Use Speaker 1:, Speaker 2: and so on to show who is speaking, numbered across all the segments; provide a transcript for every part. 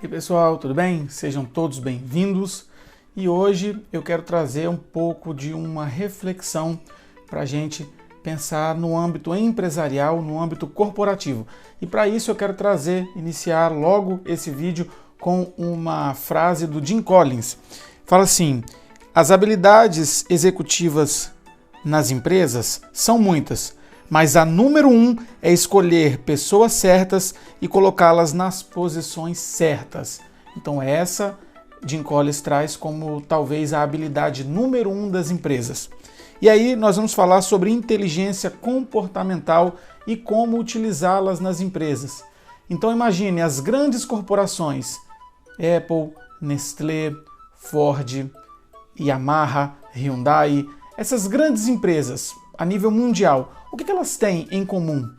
Speaker 1: E aí, pessoal, tudo bem? Sejam todos bem-vindos. E hoje eu quero trazer um pouco de uma reflexão para a gente pensar no âmbito empresarial, no âmbito corporativo. E para isso eu quero iniciar logo esse vídeo com uma frase do Jim Collins. Fala assim: as habilidades executivas nas empresas são muitas, mas a número 1 é escolher pessoas certas e colocá-las nas posições certas. Então essa Jim Collins traz como talvez a habilidade número 1 das empresas. E aí nós vamos falar sobre inteligência comportamental e como utilizá-las nas empresas. Então imagine as grandes corporações, Apple, Nestlé, Ford, Yamaha, Hyundai, essas grandes empresas a nível mundial, o que elas têm em comum?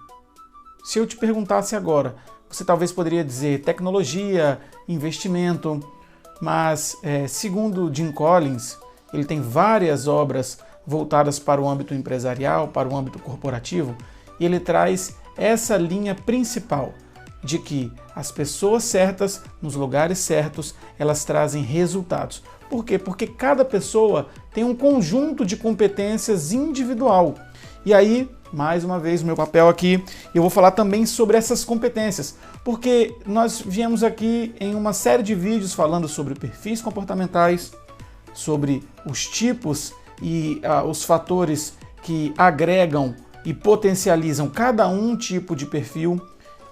Speaker 1: Se eu te perguntasse agora, você talvez poderia dizer tecnologia, investimento, mas segundo Jim Collins, ele tem várias obras voltadas para o âmbito empresarial, para o âmbito corporativo, e ele traz essa linha principal de que as pessoas certas, nos lugares certos, elas trazem resultados. Por quê? Porque cada pessoa tem um conjunto de competências individual. E aí, mais uma vez, o meu papel aqui, eu vou falar também sobre essas competências, porque nós viemos aqui em uma série de vídeos falando sobre perfis comportamentais, sobre os tipos e os fatores que agregam e potencializam cada tipo de perfil.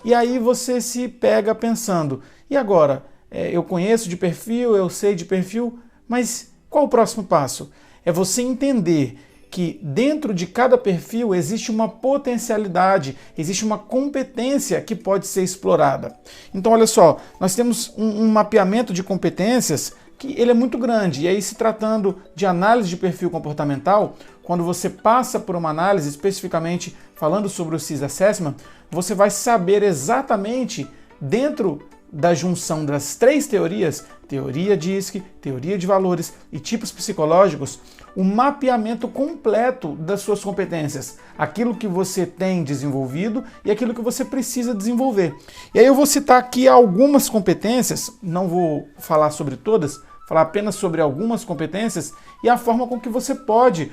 Speaker 1: E aí você se pega pensando, e agora? Eu conheço de perfil, eu sei de perfil, mas qual o próximo passo? É você entender que dentro de cada perfil existe uma potencialidade, existe uma competência que pode ser explorada. Então, olha só, nós temos um mapeamento de competências que ele é muito grande. E aí, se tratando de análise de perfil comportamental, quando você passa por uma análise, especificamente falando sobre o CIS Assessment, você vai saber exatamente dentro da junção das três teorias, teoria DISC, teoria de valores e tipos psicológicos, o mapeamento completo das suas competências, aquilo que você tem desenvolvido e aquilo que você precisa desenvolver. E aí eu vou citar aqui algumas competências, não vou falar sobre todas, falar apenas sobre algumas competências e a forma com que você pode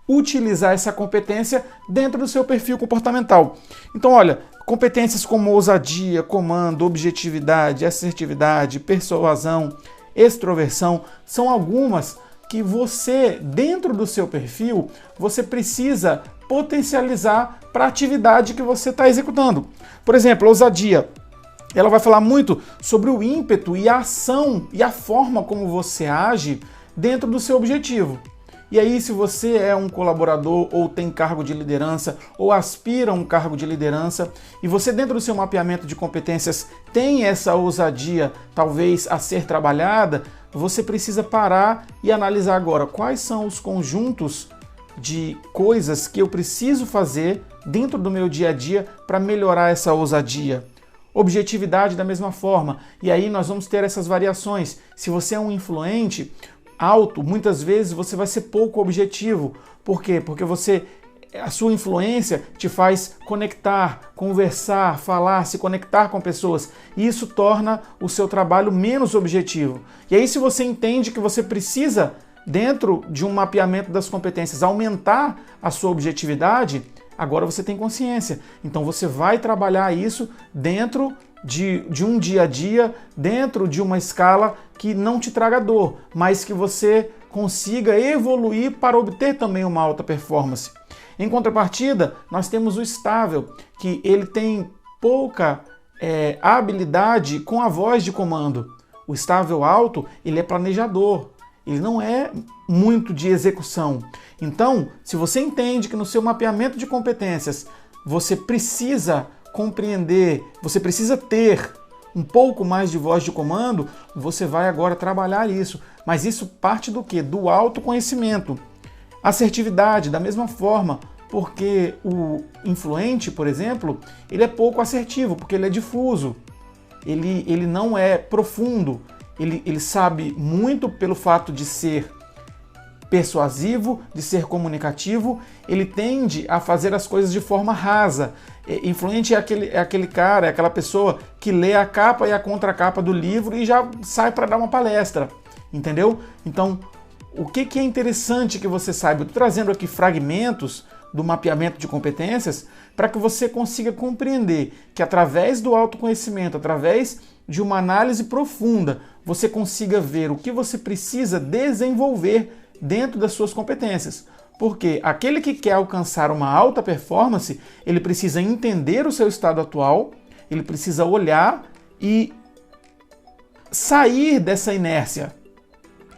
Speaker 1: utilizar essa competência dentro do seu perfil comportamental. Então, olha, competências como ousadia, comando, objetividade, assertividade, persuasão, extroversão, são algumas que você, dentro do seu perfil, você precisa potencializar para a atividade que você está executando. Por exemplo, a ousadia. Ela vai falar muito sobre o ímpeto e a ação e a forma como você age dentro do seu objetivo. E aí, se você é um colaborador ou tem cargo de liderança ou aspira a um cargo de liderança e você dentro do seu mapeamento de competências tem essa ousadia talvez a ser trabalhada, você precisa parar e analisar agora quais são os conjuntos de coisas que eu preciso fazer dentro do meu dia a dia para melhorar essa ousadia. Objetividade da mesma forma. E aí nós vamos ter essas variações. Se você é um influente alto, muitas vezes você vai ser pouco objetivo. Por quê? Porque a sua influência te faz conectar, conversar, falar, se conectar com pessoas. E isso torna o seu trabalho menos objetivo. E aí, se você entende que você precisa, dentro de um mapeamento das competências, aumentar a sua objetividade, agora você tem consciência. Então você vai trabalhar isso dentro de um dia a dia, dentro de uma escala que não te traga dor, mas que você consiga evoluir para obter também uma alta performance. Em contrapartida, nós temos o estável, que ele tem pouca habilidade com a voz de comando. O estável alto, ele é planejador, ele não é muito de execução. Então, se você entende que no seu mapeamento de competências você precisa compreender, você precisa ter um pouco mais de voz de comando, você vai agora trabalhar isso. Mas isso parte do quê? Do autoconhecimento. Assertividade, da mesma forma, porque o influente, por exemplo, ele é pouco assertivo, porque ele é difuso, ele não é profundo, ele sabe muito pelo fato de ser persuasivo, de ser comunicativo, ele tende a fazer as coisas de forma rasa. Influente é aquele cara, é aquela pessoa que lê a capa e a contracapa do livro e já sai para dar uma palestra, entendeu? Então, o que é interessante que você saiba? Eu estou trazendo aqui fragmentos do mapeamento de competências para que você consiga compreender que através do autoconhecimento, através de uma análise profunda, você consiga ver o que você precisa desenvolver dentro das suas competências. Porque aquele que quer alcançar uma alta performance, ele precisa entender o seu estado atual, ele precisa olhar e sair dessa inércia.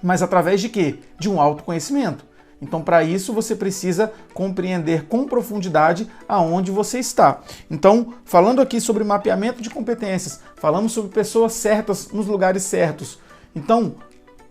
Speaker 1: Mas através de quê? De um autoconhecimento. Então, para isso, você precisa compreender com profundidade aonde você está. Então, falando aqui sobre mapeamento de competências, falamos sobre pessoas certas nos lugares certos. Então,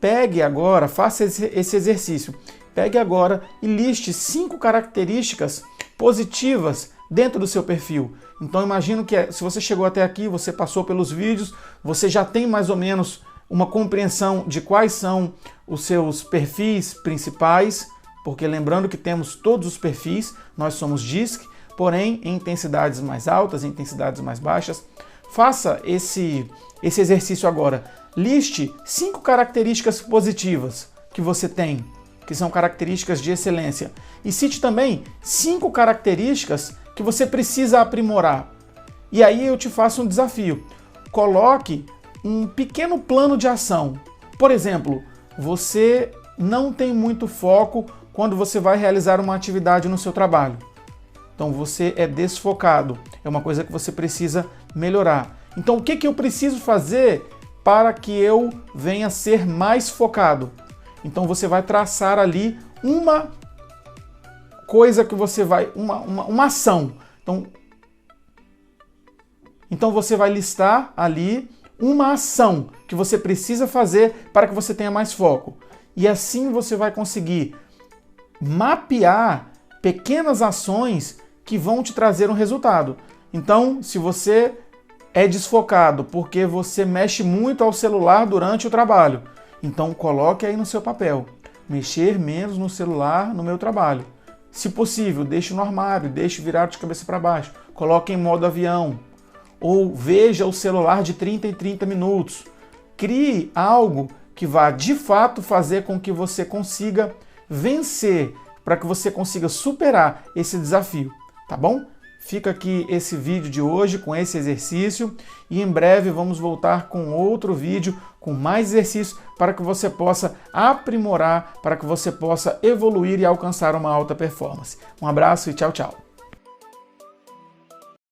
Speaker 1: pegue agora, faça esse exercício. Pegue agora e liste 5 características positivas dentro do seu perfil. Então, imagino que se você chegou até aqui, você passou pelos vídeos, você já tem mais ou menos uma compreensão de quais são os seus perfis principais, porque lembrando que temos todos os perfis, nós somos DISC, porém em intensidades mais altas, em intensidades mais baixas. Faça esse exercício agora. Liste 5 características positivas que você tem, que são características de excelência. E cite também 5 características que você precisa aprimorar. E aí eu te faço um desafio. Coloque um pequeno plano de ação. Por exemplo, você não tem muito foco quando você vai realizar uma atividade no seu trabalho. Então você é desfocado. É uma coisa que você precisa melhorar. Então o que eu preciso fazer para que eu venha a ser mais focado? Então você vai traçar ali uma coisa que você vai... uma ação. Então você vai listar ali uma ação que você precisa fazer para que você tenha mais foco. E assim você vai conseguir mapear pequenas ações que vão te trazer um resultado. Então, se você é desfocado porque você mexe muito ao celular durante o trabalho, então coloque aí no seu papel, mexer menos no celular no meu trabalho. Se possível, deixe no armário, deixe virado de cabeça para baixo, coloque em modo avião, ou veja o celular de 30 em 30 minutos. Crie algo que vá de fato fazer com que você consiga vencer, para que você consiga superar esse desafio, tá bom? Fica aqui esse vídeo de hoje com esse exercício e em breve vamos voltar com outro vídeo com mais exercícios para que você possa aprimorar, para que você possa evoluir e alcançar uma alta performance. Um abraço e tchau, tchau!